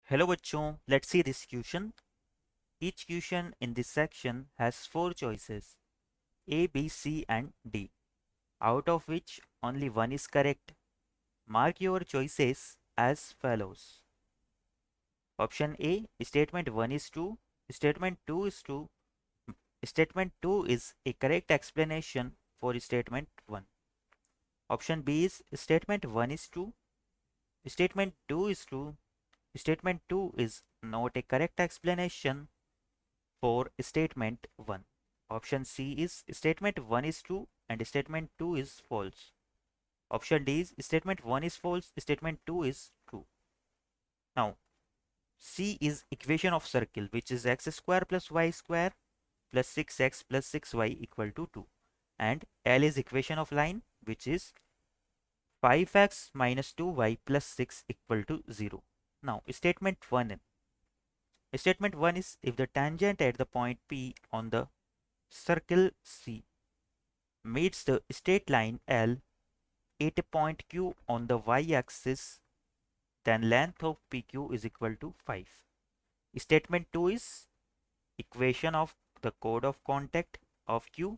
Hello बच्चों, let's see this question. Each question in this section has four choices A, B, C and D, out of which only one is correct. Mark your choices as follows. Option A, statement 1 is true, statement 2 is true, statement 2 is a correct explanation for statement 1. Option B is statement 1 is true, statement 2 is true, statement 2 is not a correct explanation for statement 1. Option C is statement 1 is true and statement 2 is false. Option D is statement 1 is false, statement 2 is true. Now, C is equation of circle, which is x square plus y square plus 6x plus 6y equal to 2. And L is equation of line, which is 5x minus 2y plus 6 equal to 0. Now, statement 1. Statement 1 is if the tangent at the point P on the circle C meets the straight line L at a point Q on the y-axis, then length of PQ is equal to 5. Statement 2 is equation of the code of contact of Q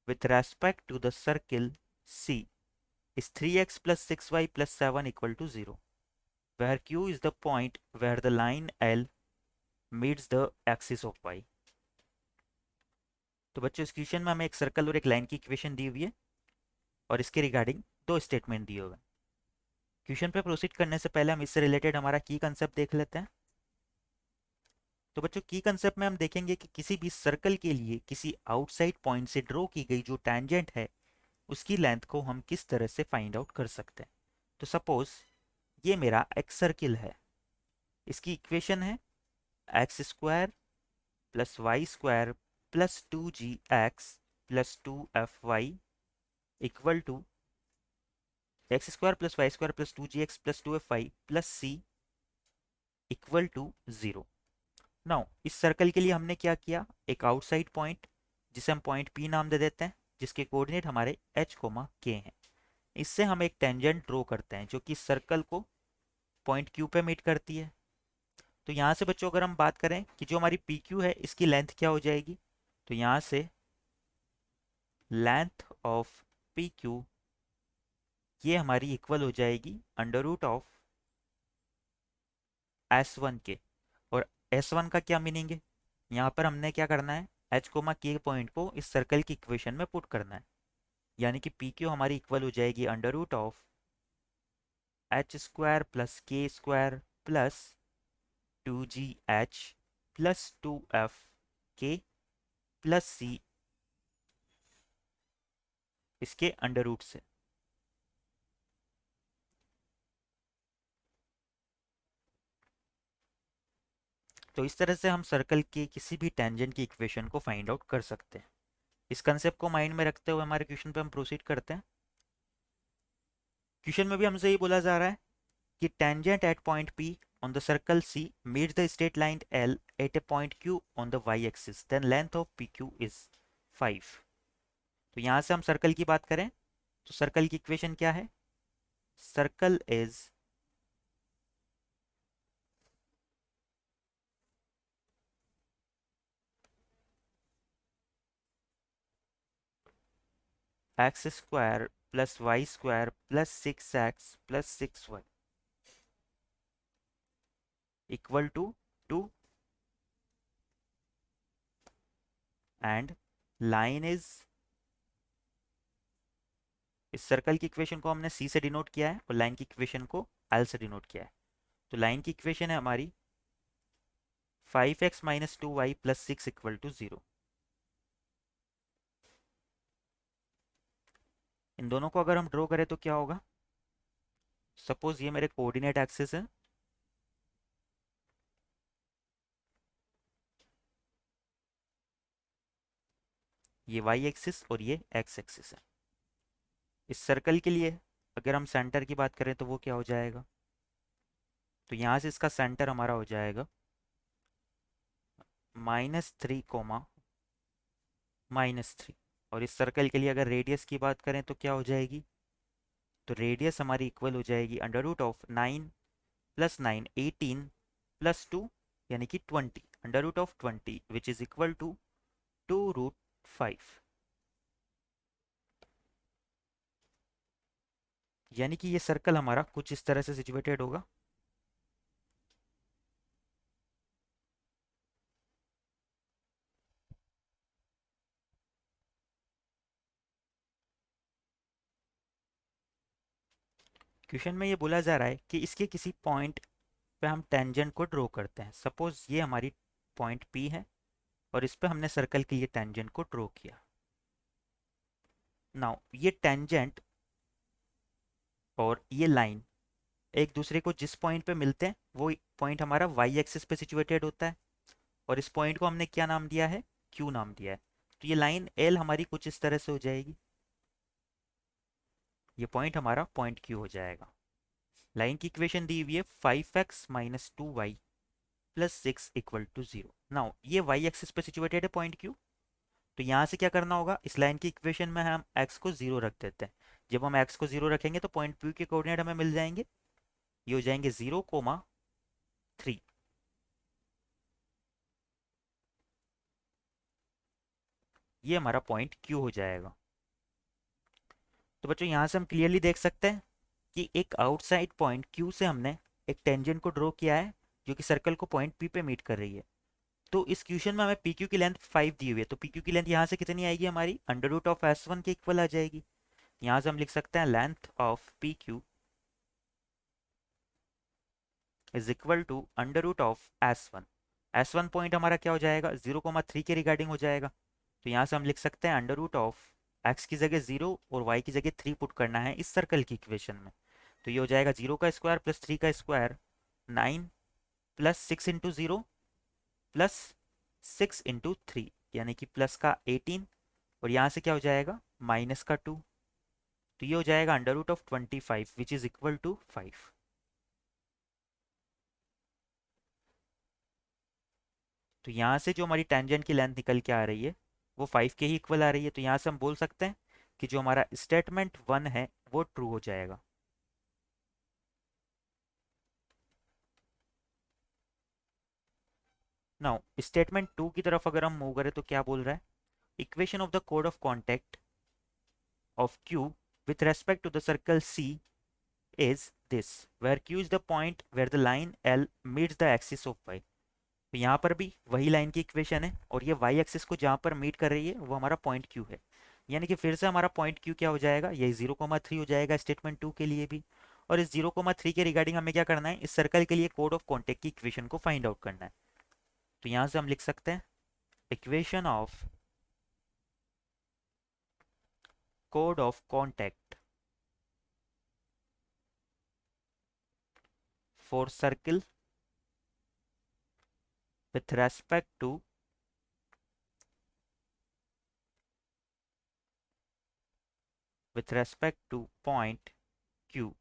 with respect to the circle C is 3x plus 6y plus 7 equal to 0, where Q is the point where the line L meets the axis of y. तो बच्चों इस question में हमें एक circle और एक line की equation दी हुई है और इसके रिगार्डिंग दो स्टेटमेंट दिए हुए हैं। क्वेश्चन पे प्रोसीड करने से पहले हम इससे रिलेटेड हमारा की कंसेप्ट देख लेते हैं। तो बच्चों की कंसेप्ट में हम देखेंगे कि किसी भी सर्कल के लिए किसी आउटसाइड पॉइंट से ड्रॉ की गई जो टेंजेंट है उसकी लेंथ को हम किस तरह से फाइंड आउट कर सकते हैं। तो सपोज ये मेरा एक सर्किल है, इसकी इक्वेशन है X square plus Y square plus 2gx plus 2fy equal to X square plus Y square plus 2gx plus 2fy plus c equal to 0। Now इस सर्कल के लिए हमने क्या किया, एक आउटसाइड पॉइंट जिसे हम पॉइंट P नाम दे देते हैं, जिसके कोऑर्डिनेट हमारे h, k हैं। इससे हम एक टेंजेंट ड्रॉ करते हैं जो कि सर्कल को पॉइंट Q पे मीट करती है। तो यहाँ से बच्चों अगर हम बात करें कि जो हमारी PQ है इसकी लेंथ क्या हो जाएगी, तो यहाँ से लेंथ ऑफ PQ ये हमारी इक्वल हो जाएगी अंडर रूट ऑफ S1 के। और S1 का क्या मीनिंग है, यहाँ पर हमने क्या करना है, h, k पॉइंट को इस सर्कल की इक्वेशन में पुट करना है, यानी कि PQ हमारी इक्वल हो जाएगी under root of h square plus k square plus 2gh plus 2fk plus c इसके अंडर रूट से। तो इस तरह से हम सर्कल के किसी भी टेंजेंट की इक्वेशन को फाइंड आउट कर सकते हैं। इस कंसेप्ट को माइंड में रखते हुए हमारे क्वेश्चन पे हम प्रोसीड करते हैं। क्वेश्चन में भी हमसे ये बोला जा रहा है कि tangent at point P on the circle C meets the straight line L at a point Q on the y-axis, then length of PQ is 5। तो यहाँ से हम सर्कल की बात करें तो सर्कल की इक्वेशन क्या है, circle is X square plus Y square plus 6x plus 6y equal to 2 and line is, इस सर्कल की इक्वेशन को हमने C से डिनोट किया है और लाइन की इक्वेशन को L से डिनोट किया है। तो लाइन की इक्वेशन है हमारी 5x minus 2y plus 6 equal to 0। इन दोनों को अगर हम ड्रॉ करें तो क्या होगा, सपोज ये मेरे कोऑर्डिनेट एक्सिस है, ये y एक्सिस और ये x एक्सिस है। इस सर्कल के लिए अगर हम सेंटर की बात करें तो वो क्या हो जाएगा, तो यहाँ से इसका सेंटर हमारा हो जाएगा -3 -3। और इस सर्कल के लिए अगर रेडियस की बात करें तो क्या हो जाएगी, तो रेडियस हमारी इक्वल हो जाएगी under root of 9 plus 9 18 plus 2 यानी कि 20 under root of 20 which is equal to 2√5। यानी कि ये सर्कल हमारा कुछ इस तरह से सिचुएटेड होगा। क्वेश्चन में ये बोला जा रहा है कि इसके किसी पॉइंट पे हम टेंजेंट को ड्रॉ करते हैं। सपोज ये हमारी पॉइंट पी है और इस पे हमने सर्कल के लिए टेंजेंट को ड्रॉ किया। नाउ ये टेंजेंट और ये लाइन एक दूसरे को जिस पॉइंट पे मिलते हैं वो पॉइंट हमारा वाई एक्सिस पे सिचुएटेड होता है, और इस पॉइंट को हमने क्या नाम दिया है, क्यू नाम दिया है। तो ये लाइन एल हमारी कुछ इस तरह से हो जाएगी, ये पॉइंट हमारा पॉइंट क्यू हो जाएगा। लाइन की इक्वेशन दी हुई है 5x minus 2y plus 6 equal to 0। Now ये वाई एक्सिस पे सिचुएटेड है पॉइंट क्यू, तो यहाँ से क्या करना होगा, इस लाइन की इक्वेशन में हम x को 0 रख देते हैं। जब हम x को 0 रखेंगे तो पॉइंट P के कोऑर्डिनेट हमें मिल जाएंगे, ये हो जाएंगे 0,3। ये हमारा पॉइंट Q हो जाएगा। तो बच्चों यहाँ से हम क्लियरली देख सकते हैं कि एक आउटसाइड पॉइंट Q से हमने एक टेंजेंट को ड्रॉ किया है जो कि सर्कल को पॉइंट P पे मीट कर रही है। तो इस क्वेश्चन में हमें PQ की लेंथ 5 दी हुई है, तो PQ की लेंथ यहाँ से कितनी आएगी हमारी, अंडर रूट ऑफ S1 के इक्वल आ जाएगी। यहाँ से हम लिख सकते हैं length of PQ is equal to under root of S1। S1 point हमारा क्या हो जाएगा, 0,3 के रिगार्डिंग हो जाएगा। तो यहाँ से हम लिख सकते हैं अंडर रूट ऑफ x की जगह 0 और y की जगह 3 पुट करना है इस सर्कल की इक्वेशन में। तो ये हो जाएगा 0 का स्क्वायर प्लस 3 का square, 9 plus 6 into 0 plus 6 into 3 यानी कि प्लस का 18, और यहाँ से क्या हो जाएगा माइनस का 2। तो ये हो जाएगा under root of 25 which is equal to 5। तो यहाँ से जो हमारी टेंजेंट की लेंथ निकल के आ रही है वो 5 के ही इक्वल आ रही है। तो यहाँ से हम बोल सकते हैं कि जो हमारा स्टेटमेंट 1 है वो ट्रू हो जाएगा। नाउ स्टेटमेंट 2 की तरफ अगर हम मूव करें तो क्या बोल रहा है, equation of the code of contact of Q with respect to the circle C is this, where Q is the point where the line L meets the axis of Y। तो यहाँ पर भी वही लाइन की equation है और ये y axis को जहाँ पर मीट कर रही है वो हमारा पॉइंट Q है। यानी कि फिर से हमारा पॉइंट Q क्या हो जाएगा, ये 0,3 हो जाएगा स्टेटमेंट 2 के लिए भी। और इस 0,3 के रिगार्डिंग हमें क्या करना है, इस सर्कल के लिए कोड ऑफ कॉन्टेक्ट की इक्वेशन को फाइंड आउट करना है। तो यहाँ से हम लिख सकते हैं equation of code of contact for circle with respect to point Q।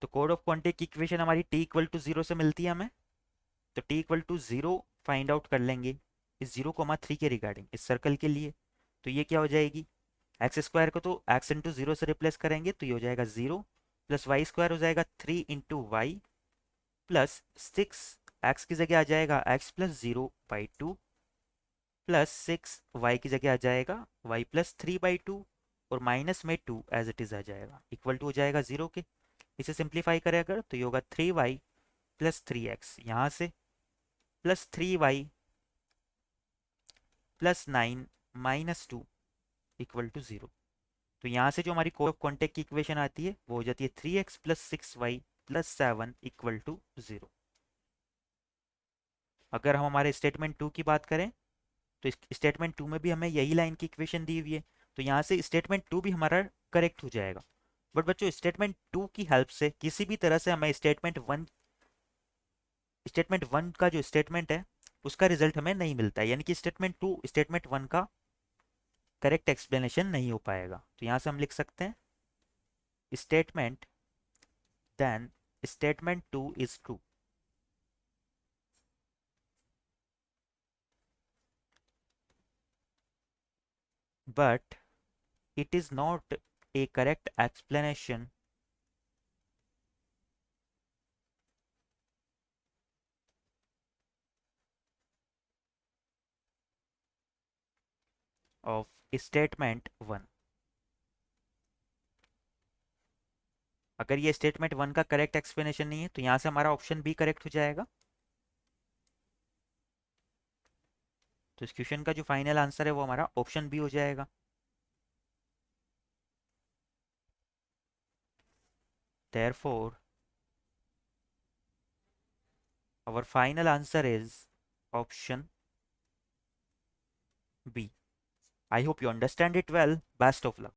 तो कोड ऑफ क्वांटिक की इक्वेशन हमारी t इक्वल टू 0 से मिलती है हमें, तो t equal to 0 find out कर लेंगे इस 0,3 के रिगार्डिंग इस सर्कल के लिए। तो ये क्या हो जाएगी, एक्स स्क्वायर को तो x इंटू 0 से रिप्लेस करेंगे तो ये हो जाएगा 0 प्लस वाई स्क्वायर हो जाएगा 3 इंटू y प्लस 6, एक्स की जगह आ जाएगा x प्लस 0/2 प्लस 6 y की जगह आ जाएगा y प्लस 3/2 और माइनस में 2 एज इट इज आ जाएगा, इक्वल टू हो जाएगा 0 के। इसे सिंप्लीफाई करें अगर तो ये होगा 3y प्लस 3x, यहाँ से plus 3y plus 9 minus 2 equal to 0। तो यहाँ से जो हमारी कोड ऑफ कॉन्टेक्ट की इक्वेशन आती है वो हो जाती है 3x plus 6y plus 7 equal to 0। अगर हम हमारे स्टेटमेंट 2 की बात करें तो स्टेटमेंट 2 में भी हमें यही लाइन की इक्वेशन दी हुई है, तो यहाँ से स्टेटमेंट 2 भी हमारा करेक्ट हो जाएगा। बट बच्चों स्टेटमेंट 2 की हेल्प से किसी भी तरह से हमें स्टेटमेंट 1 का जो स्टेटमेंट है उसका रिजल्ट हमें नहीं मिलता है, यानी कि स्टेटमेंट 2 स्टेटमेंट 1 का करेक्ट एक्सप्लेनेशन नहीं हो पाएगा। तो यहाँ से हम लिख सकते हैं statement then statement 2 is true but it is not a correct explanation of statement 1. अगर ये स्टेटमेंट 1 का करेक्ट एक्सप्लेनेशन नहीं है तो यहां से हमारा ऑप्शन बी करेक्ट हो जाएगा। तो इस क्वेश्चन का जो फाइनल आंसर है वो हमारा ऑप्शन बी हो जाएगा। Therefore, our final answer is option B. I hope you understand it well. Best of luck.